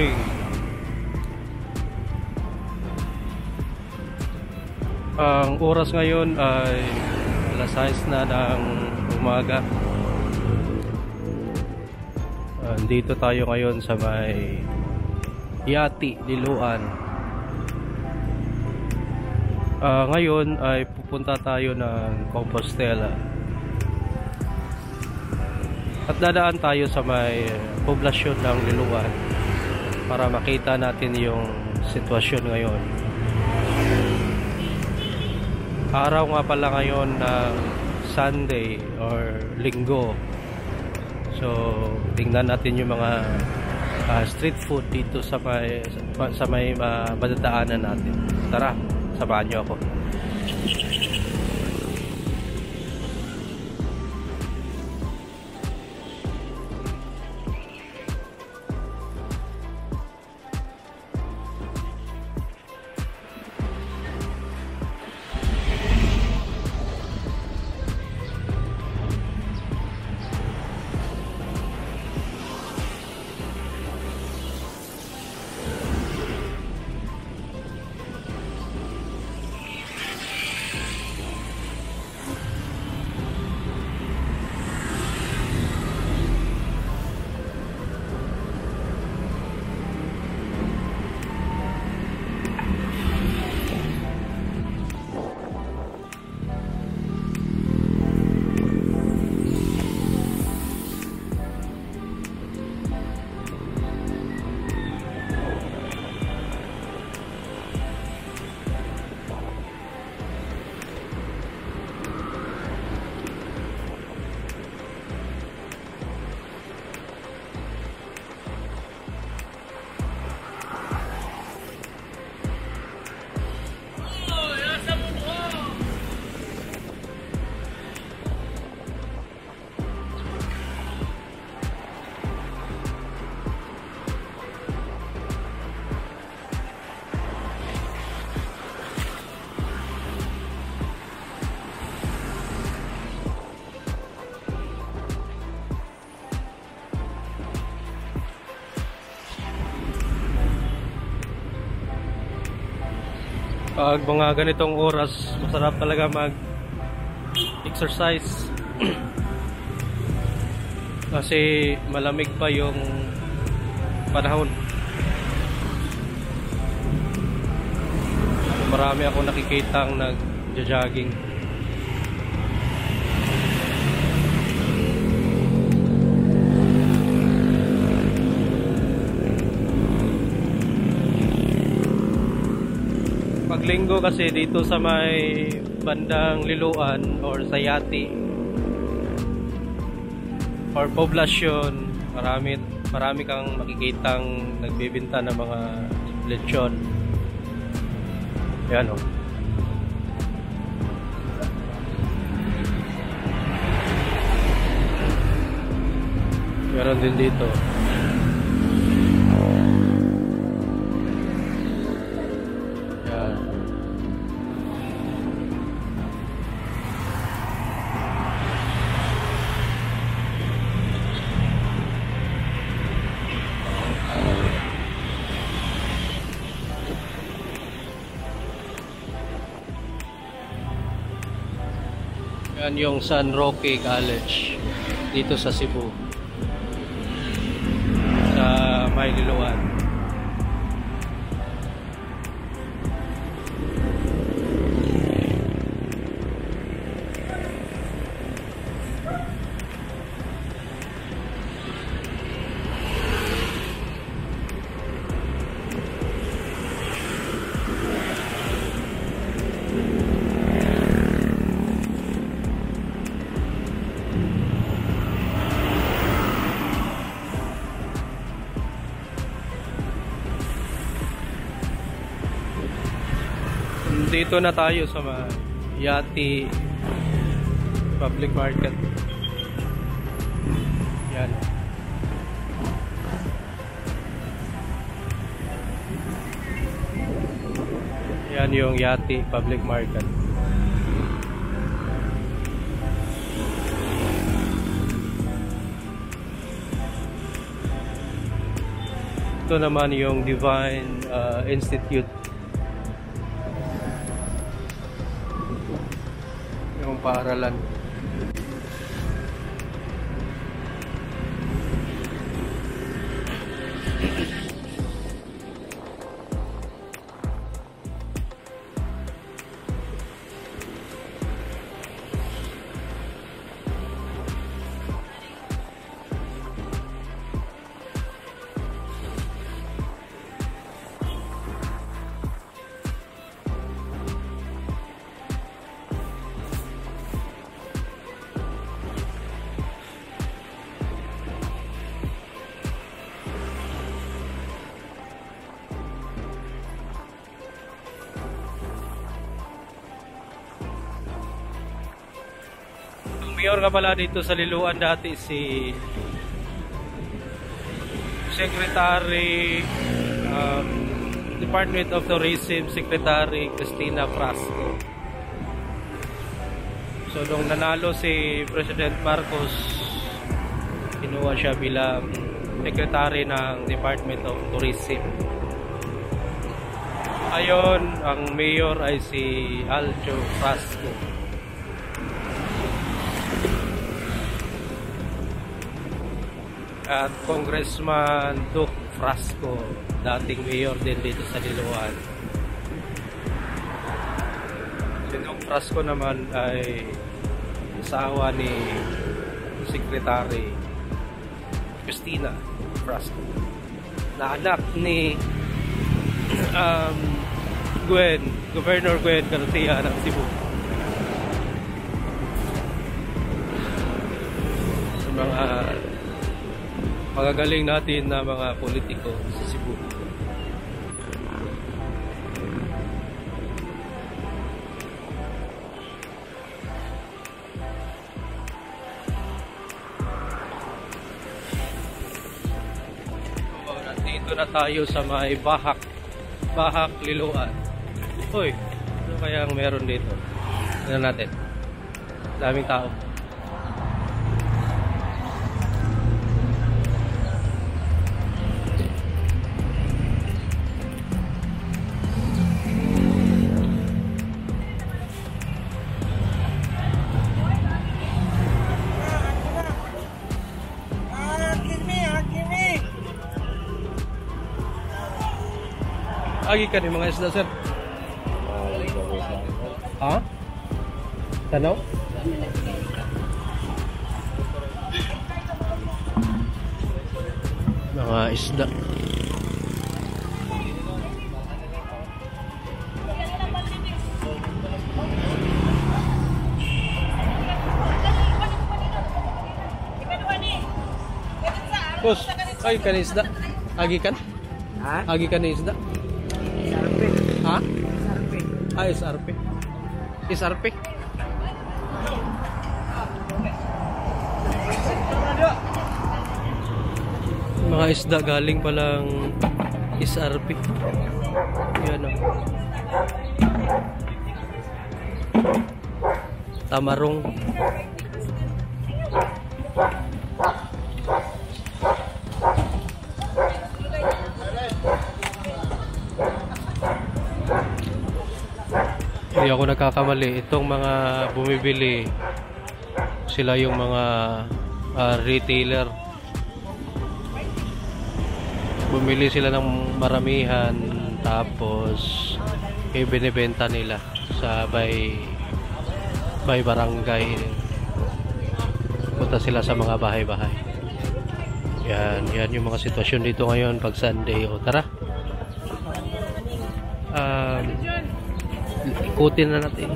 morning. Ang oras ngayon ay alas 6 na ng umaga. Dito tayo ngayon sa may Yati, Liloan. Ngayon ay pupunta tayo ng Compostela. At dadaan tayo sa may poblasyon ng Liloan para makita natin yung sitwasyon ngayon. Araw nga pala ngayon ng Sunday or Linggo. So tingnan natin yung mga street food dito sa may madadaanan natin. Tara, samahan niyo ako. Pag mga ganitong oras, masarap talaga mag-exercise. Kasi malamig pa yung panahon. Marami akong nakikitang nag-jogging. Linggo kasi dito sa may bandang Liloan or sa Yati or poblasyon, marami kang makikitang nagbebenta ng mga lechon. Yan o. Meron din dito. Yan yung San Roque College dito sa Cebu, sa may Liloan. Dito na tayo sa Yati Public Market. Yan. Yan yung Yati Public Market. Ito naman yung Divine Institute. Yung paaralan. Mayor nga pala dito sa Liloan dati si Secretary Department of Tourism Secretary Cristina Frasco. So nung nanalo si President Marcos, kinuha siya bilang Secretary ng Department of Tourism. Ayon, ang mayor ay si Aljo Frasco. At Congressman Duke Frasco, dating mayor din dito sa Liloan. Si Duke Frasco naman ay asawa ni Secretary Cristina Frasco, na anak ni Governor Gwen Garcia ng Cebu. Sa mga magagaling natin na mga politiko sa Cebu. Nandito na tayo sa may Bahak Liloan. Hoy, ano kayang meron dito? Tignan natin. Daming tao. Agi ka ni mga isda, sir? Ha? Tanaw? Mga isda. Bos, agi ka ni isda? Agi kan? Ha? Agi ka ni isda? SRP. Ha? SRP. Ah, SRP. SRP. Mga isda galing palang SRP. Yan o. Tamarong. Hindi ako nagkakamali. Itong mga bumibili, sila yung mga retailer. Bumili sila ng maramihan, tapos ibinibenta nila sa by barangay. Punta sila sa mga bahay-bahay. Yan yung mga sitwasyon dito ngayon pag Sunday. O tara, ikutin na natin.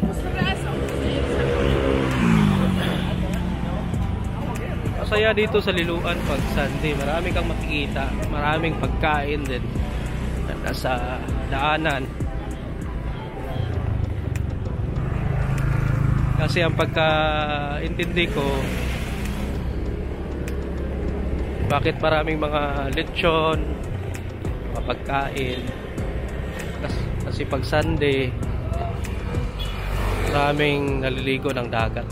Masaya dito sa Liloan pag Sunday. Marami kang makikita, maraming pagkain din na sa daanan. Kasi ang pagkaintindi ko, bakit maraming mga lechon, mga pagkain, kasi pag Sunday maraming naliligo ng dagat.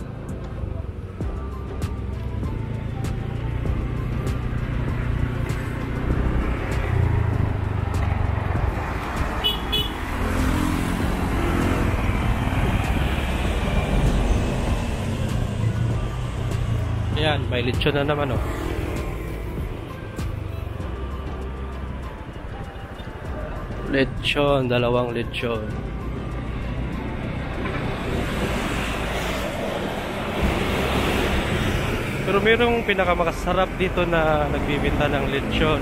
Yan, may lechon na naman, oh. Lechon, dalawang lechon. Pero mayroong pinakamakasarap dito na nagbibenta ng lechon.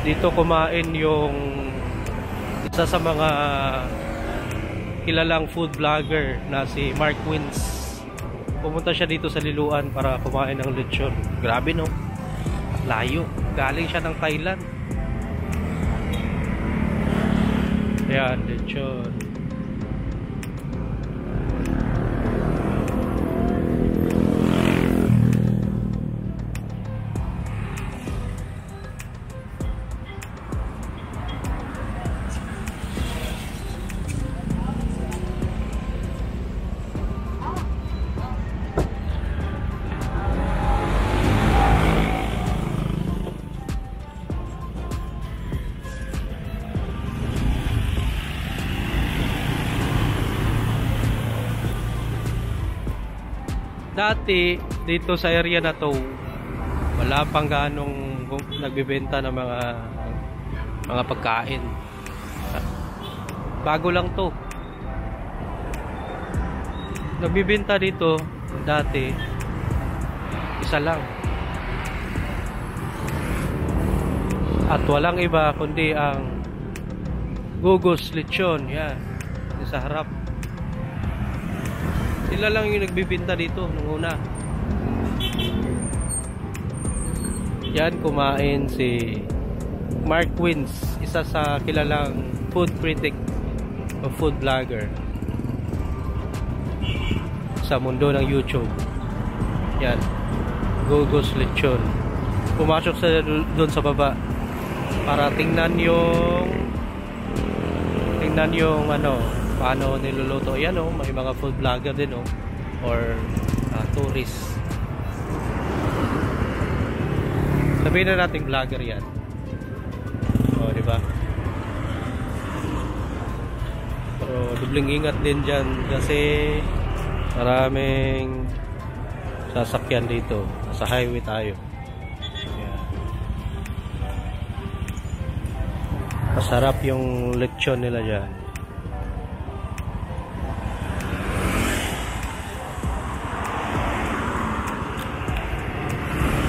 Dito kumain yung isa sa mga kilalang food vlogger na si Mark Wins. Pumunta siya dito sa Liloan para kumain ng lechon. Grabe, no? Layo. Galing siya ng Thailand. Ayan, lechon. Dati dito sa area na to wala pang ganong nagbebenta ng mga pagkain. Bago lang to. Nagbebenta dito dati isa lang. At walang iba kundi ang Gugos Lechon. Yan. Sa harap. Sila lang yung nagbibinta dito nung una. Yan, kumain si Mark Wins, isa sa kilalang food critic o food vlogger sa mundo ng YouTube. Yan, Gugos Lechon. Pumasok sa doon sa baba para tingnan yung ano, paano niluluto. Yan, oh, may mga food vlogger din, oh, or tourists. Sabihin na natin vlogger yan. Oh, di ba? Pero dubling ingat din dyan kasi maraming sasakyan dito. Sa highway tayo. Yan. Masarap yung lechon nila dyan.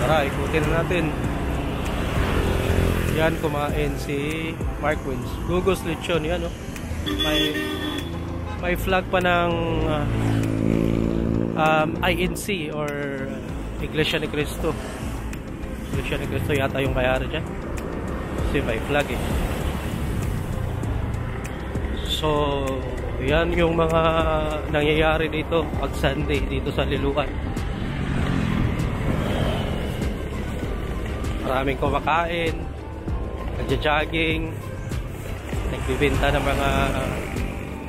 Tara, ikutin na natin. Yan, kumain si Mark Wins. Gugos Lechon, yan, oh. May flag pa ng INC or Iglesia ni Cristo. Iglesia ni Cristo yata yung kayari dyan. Kasi may flag, eh. So, yan yung mga nangyayari dito pag Sunday dito sa Liloan. Maraming kumakain, nagja-jogging, nagbibenta ng mga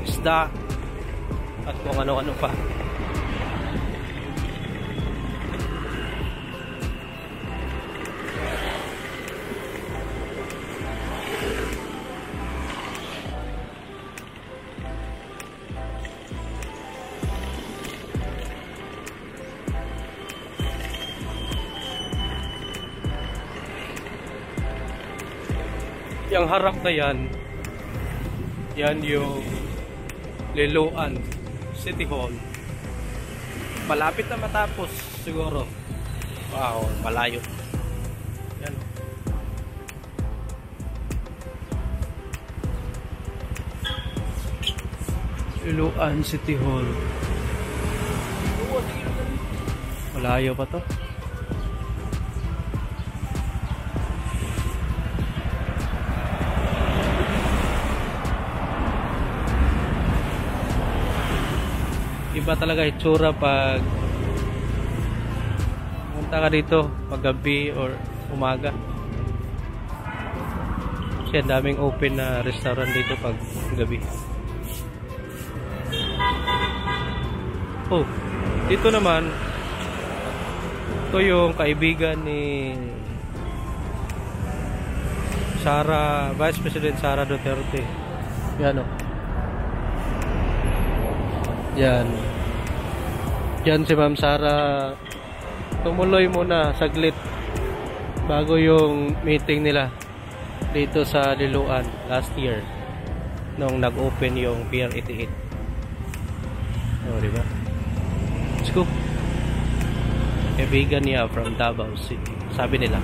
isda at kung ano-ano pa. Yung harap na yan yung Liloan City Hall. Malapit na matapos siguro. Wow, malayo. Yan. Liloan City Hall. Malayo pa to. Iba talaga itsura pag pumunta ka dito pag gabi or umaga. Kasi ang daming open na restaurant dito pag gabi. Oh, dito naman ito yung kaibigan ni Vice President Sara Duterte. Yan, oh. Yan. Diyan si Ma'am Sara tumuloy muna saglit bago yung meeting nila dito sa Liloan last year nung nag-open yung Pier 88. Diba? Let's go. Kaibigan niya from Davao City, sabi nila.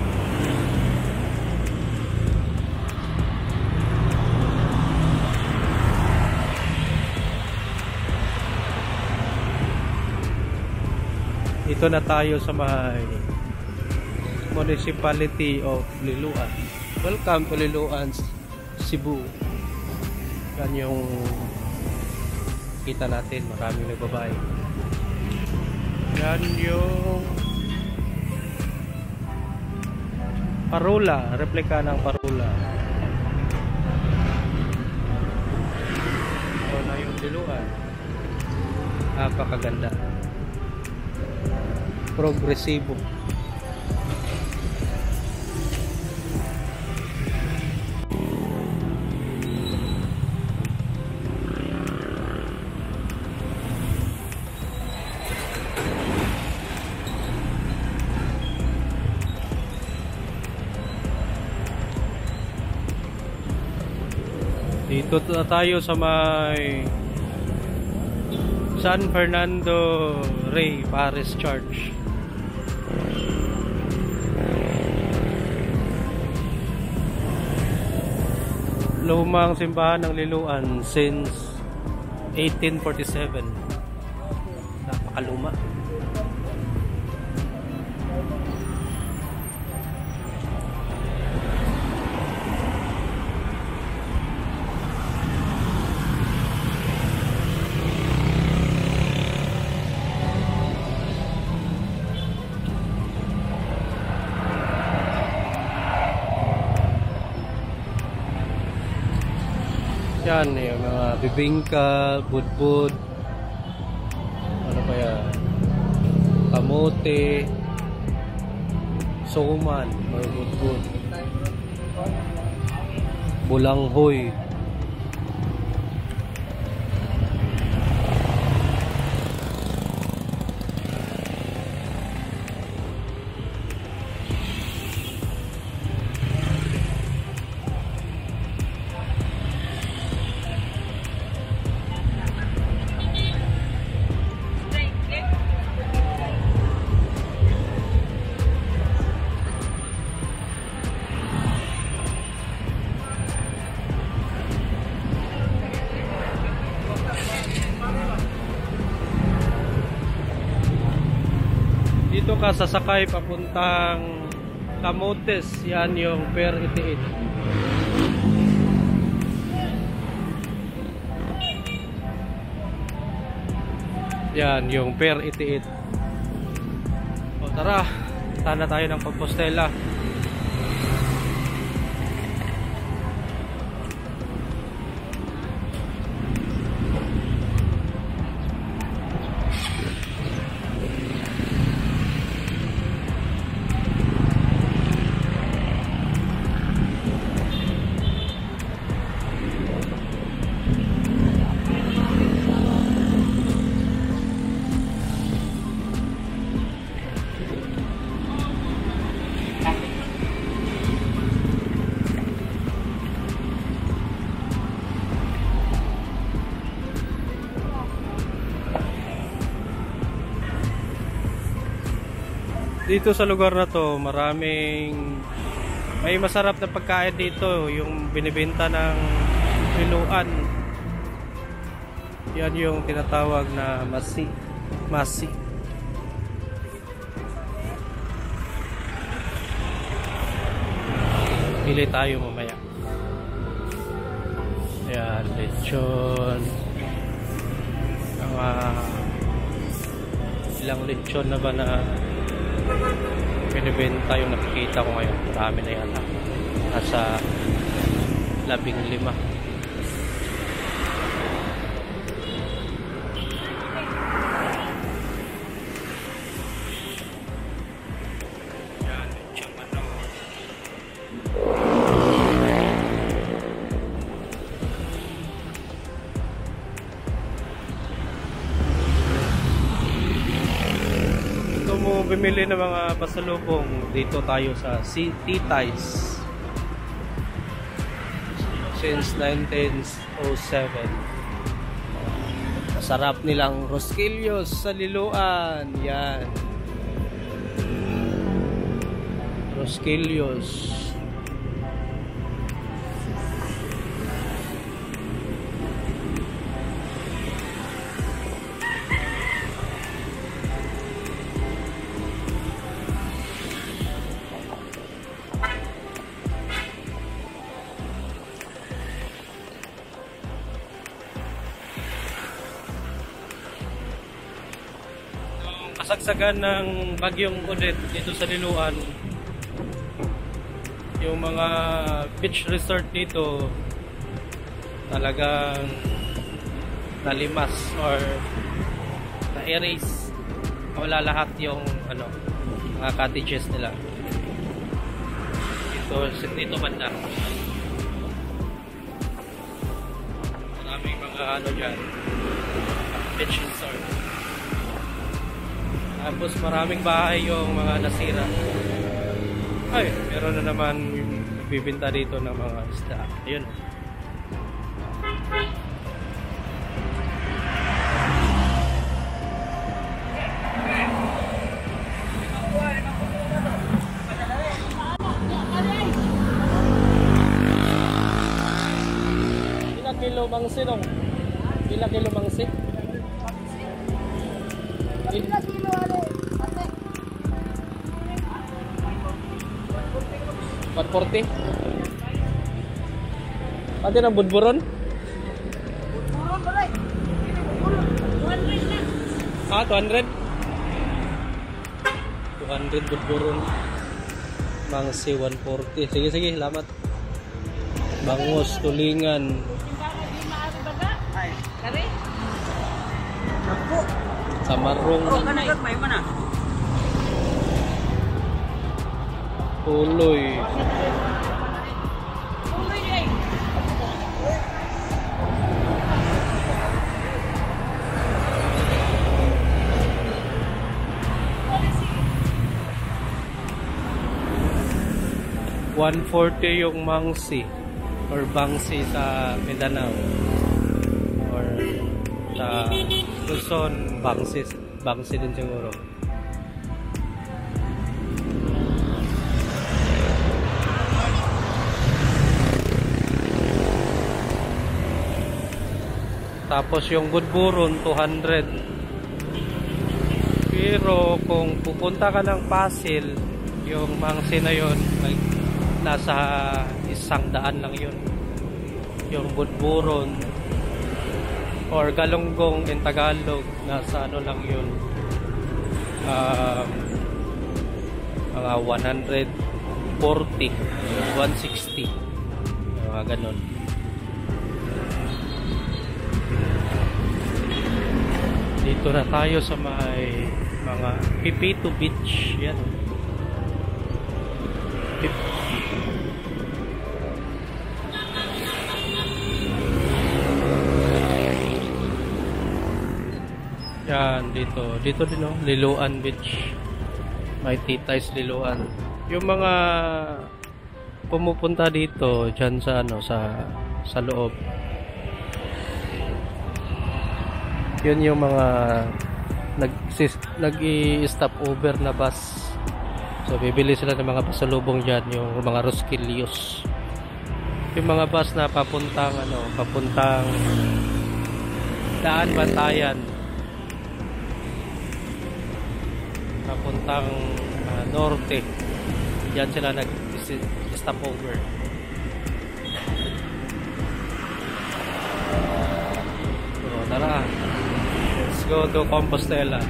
Ito na tayo sa may Municipality of Liloan. Welcome to Liloan, Cebu. Yan yung kita natin, maraming nagbabae. Yan yung parola, replika ng parola. Ito na yung Liloan. Napakaganda. Progresibo. Dito tayo sa may San Fernando Rey Parish Church. Lumang simbahan ng Liloan since 1847. Napakaluma. Yan yung mga bibingka, budbud, ano pa yan, kamote, suman, mga budbud, bulanghoy. Dito ka sasakay papuntang Camotes, yan yung Pier 88. Yan yung Pier 88. O tara, tana tayo ng Compostela. Dito sa lugar na to, may masarap na pagkain dito, yung binibenta ng Liloan. Yan yung tinatawag na masi. Pili tayo mamaya. Yan, lechon. Ilang lechon na ba na binibenta yung nakikita ko ngayon? Marami na yata, nasa 15. bumili ng mga pasalubong, dito tayo sa Titay's since 1907. Masarap nilang Rosquillos sa Liloan. Yan, Rosquillos. Kasagsagan ng bagyong Odette dito sa Liloan, yung mga beach resort dito talagang nalimas or na-erase. Wala lahat yung mga cottages nila dito banda. Maraming mga dyan, beach resort. Tapos maraming bahay yung mga nasira. Ay, meron na naman bibinta dito ng mga isda. Ayun. Ilang kilo mangsi nung? Ilang kilo mangsi? 140. Pati ng budburon? Budburon ba rin? 200 na. Ah, 200? 200 budburon. Mangsi 140. Sige, sige, salamat. Bangus, tulingan. Samarong. Tuloy. $140 yung mangsi or bangsi sa Mindanao or sa Luzon, bangsi din siguro. Tapos yung budburon 200. Pero kung pupunta ka ng Pasil, yung mangsi na yun nasa 100 lang yun. Yung budburon or galunggong in Tagalog, nasa ano lang yun, mga 140, 160, mga ganon. Dito na tayo sa may mga Pipito Beach. Yan. Yan, dito din, no? Liloan Beach. May Titay's Liloan. Yung mga pumupunta dito diyan sa sa loob. Yun yung mga nag-i-stop over na bus. So bibili sila ng mga pasalubong diyan, yung mga Rosquillos. Yung mga bus na papuntang papuntang Daan Bantayan. Papuntang norte. Diyan sila nag-stop over. So tara. Let's go to Compostela.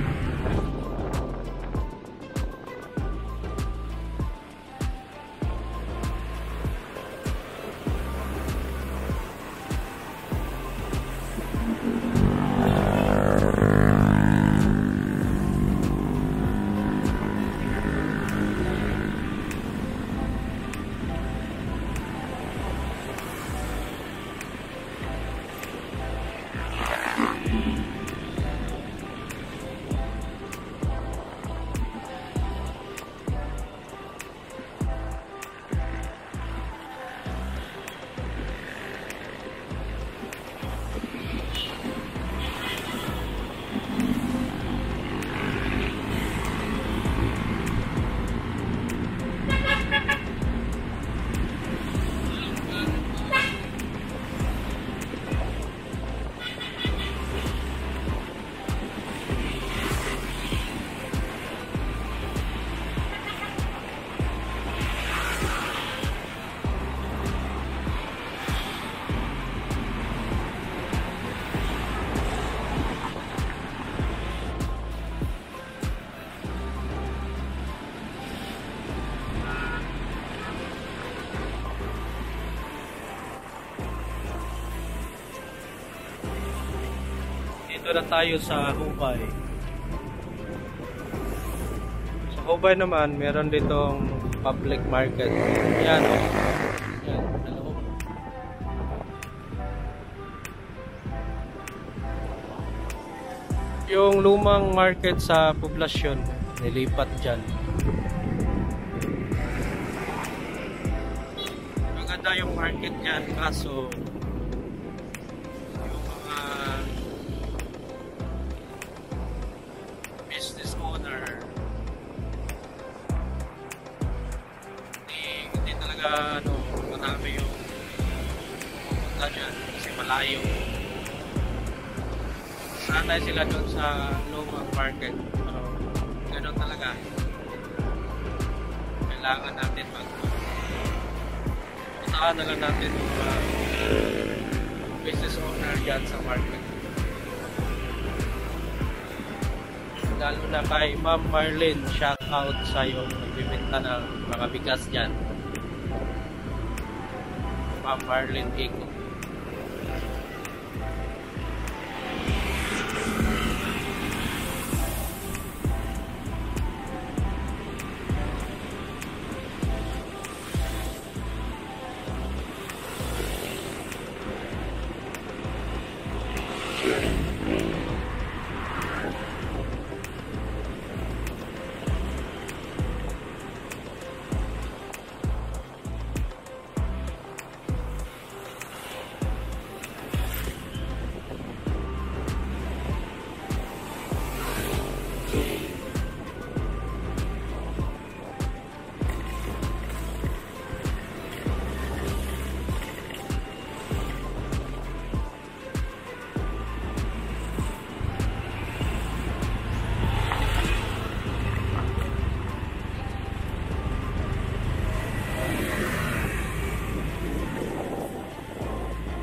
Dito na tayo sa Hubay. Sa Hubay naman, meron ditong public market. Yan o. Yan, dalawa. Yung lumang market sa poblasyon, nilipat dyan. Maganda yung market dyan, kaso yung mga business owner hindi talaga marami yung pupunta dyan kasi malayo. Sanay sila doon sa lumang market, pero ganoon talaga. Kailangan natin puntahan na lang natin mga business owner dyan sa market. Lalo na kay Ma'am Marlene, shout out sa iyo, nagbibenta ng mga bigas dyan. Ma'am Marlene Ego.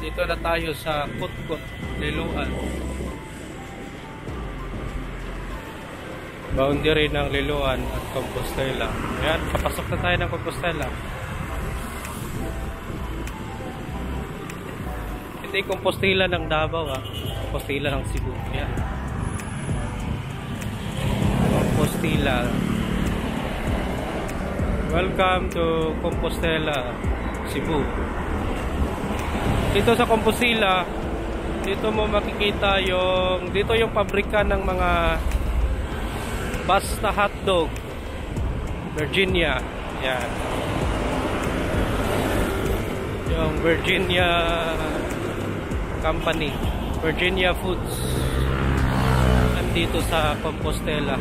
Dito na tayo sa Kutkot, Liloan. Boundary ng Liloan at Compostela. Ayan, papasok na tayo ng Compostela. Hindi Compostela ng Davao, Compostela ng Cebu. Ayan. Compostela. Welcome to Compostela, Cebu. Dito sa Compostela, dito mo makikita dito yung pabrika ng mga Basta Hotdog, Virginia. Yan. Yung Virginia Company, Virginia Foods. Nandito sa Compostela.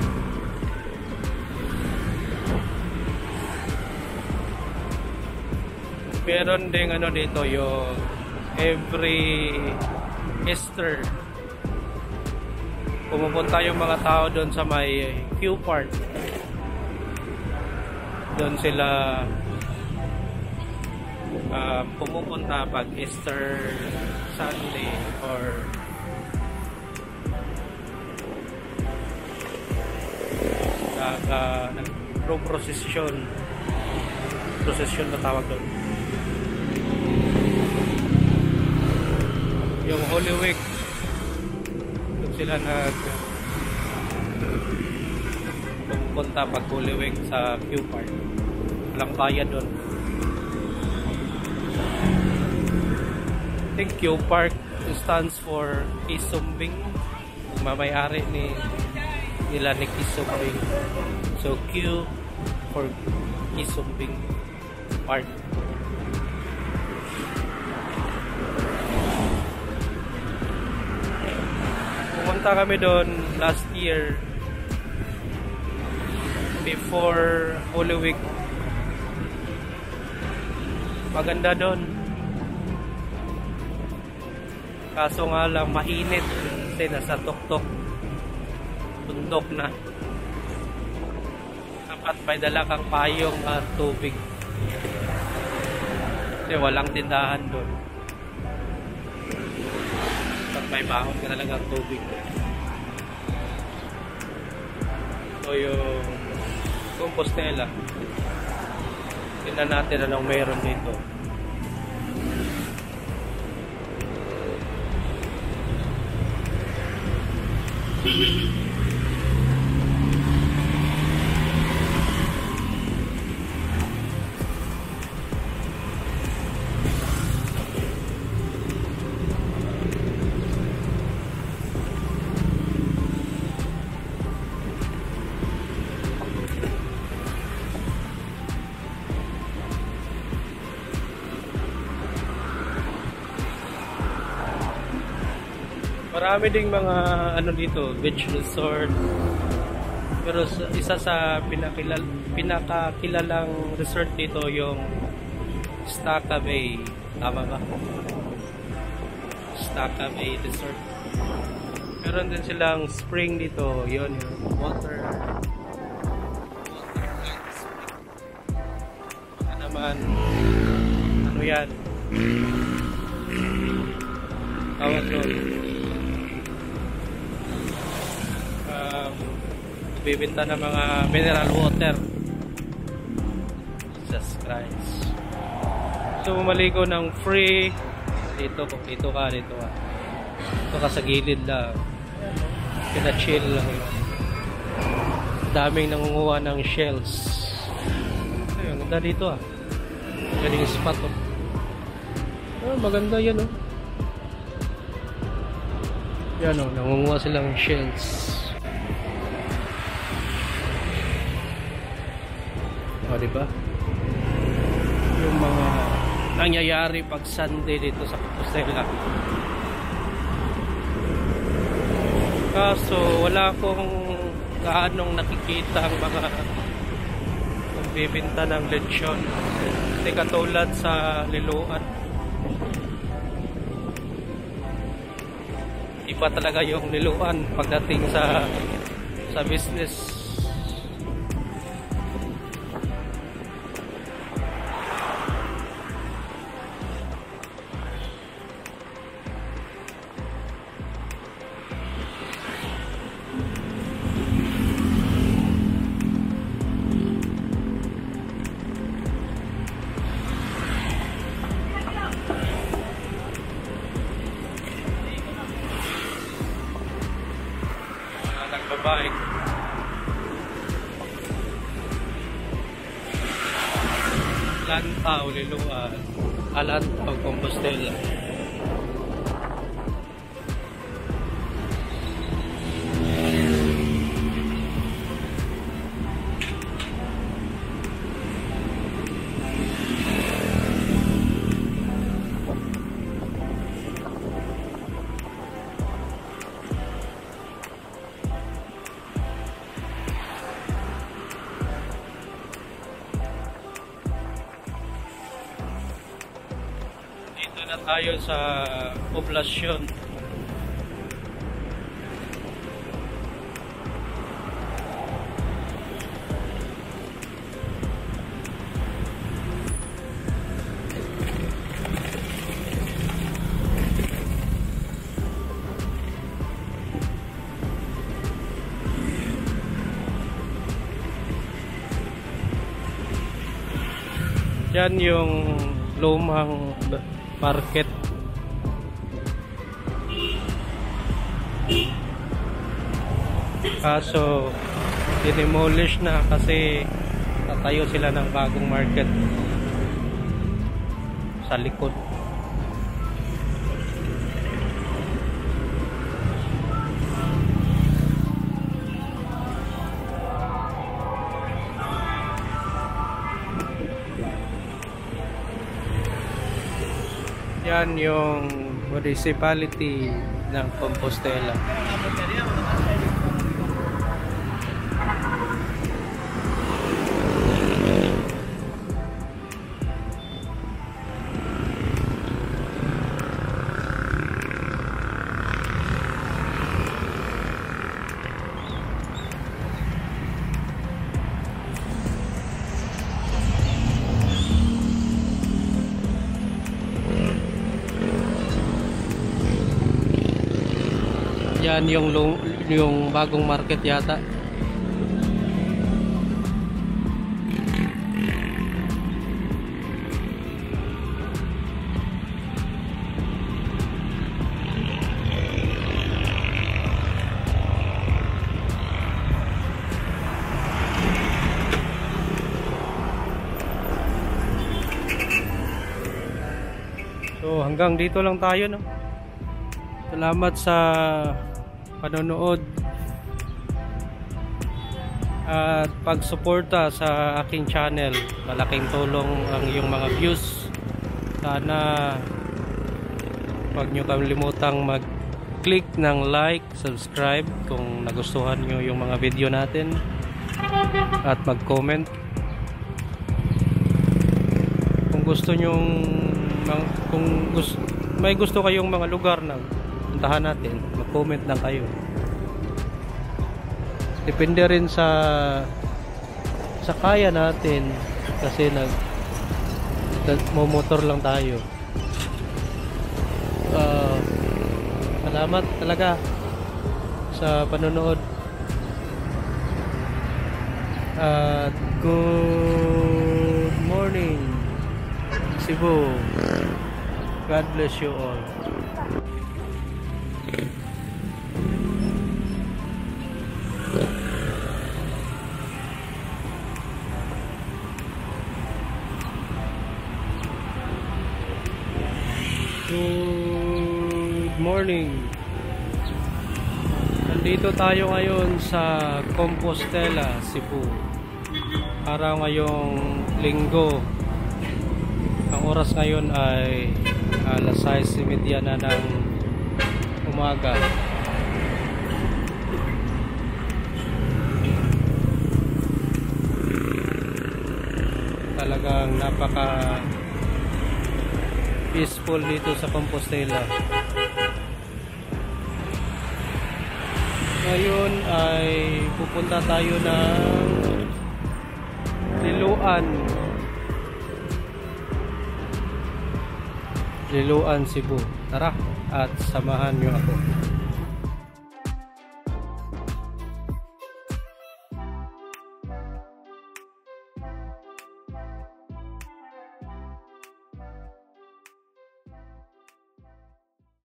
Meron ding dito yung every Easter pumupunta yung mga tao doon sa may Q Park. Doon sila pumupunta pag Easter Sunday or procession na tawag doon. Yung Holy Week, doon sila pumunta pag Holy Week sa Q Park. Walang bayad doon. I think Q Park stands for Kisumbing. Mamayari nila ni Kisumbing. So Q for Kisumbing Park. Pumunta kami doon last year before Holy Week. Maganda doon. Kaso nga lang mainit kasi nasa tuktok. Bundok na. Dapat may dala kang payong at tubig. Kasi walang tindahan doon. May bahon ka talagang tubig. So yung Compostela, tingnan natin anong meron dito. Marami ding mga ano dito, beach resort. Pero isa sa pinakakilalang resort dito yung Staka Bay. Tama ba? Staka Bay Resort. Meron din silang spring dito. Yun, yung water spring. Baka naman, ano yan? Tawag doon. Bibinta ng mga mineral water. Jesus Christ. So maligo ng free dito ka dito ka sa gilid lang, pina-chill lang yun. Daming nangunguha ng shells. Ayun, ganda dito galing spot maganda yan yan nangunguha silang shells. Diba? Yung mga nangyayari pag Sunday dito sa Compostela. Kaso wala akong gaanong nakikita ang mga nagbibinta ng lechon. Hindi katulad sa Liloan. Iba talaga yung Liloan pagdating sa business. Bike. Lantaw, Liloan. Lantaw, Compostela. Tayo sa poblasyon. Yan yung lumang market. Kaso dinemolish na kasi tatayo sila ng bagong market sa likod. Yan yung municipality ng Compostela. Yan yung bagong market yata. So hanggang dito lang tayo, no? Salamat sa panonood at pagsuporta sa aking channel. Malaking tulong ang iyong mga views. Sana huwag nyo kalimutang mag-click ng like, subscribe kung nagustuhan nyo yung mga video natin, at mag-comment kung gusto nyong may gusto kayong mga lugar na puntahan natin. Mag-comment lang kayo. Depende rin sa kaya natin kasi motor lang tayo. Salamat talaga sa panonood at good morning Cebu. God bless you all. Good morning. Nandito tayo ngayon sa Compostela, Cebu. Araw ngayong Linggo. Ang oras ngayon ay alas 6:30 na ng umaga. Talagang napaka peaceful dito sa Compostela. Ngayon ay pupunta tayo ng Liloan, Cebu. Tara at samahan nyo ako.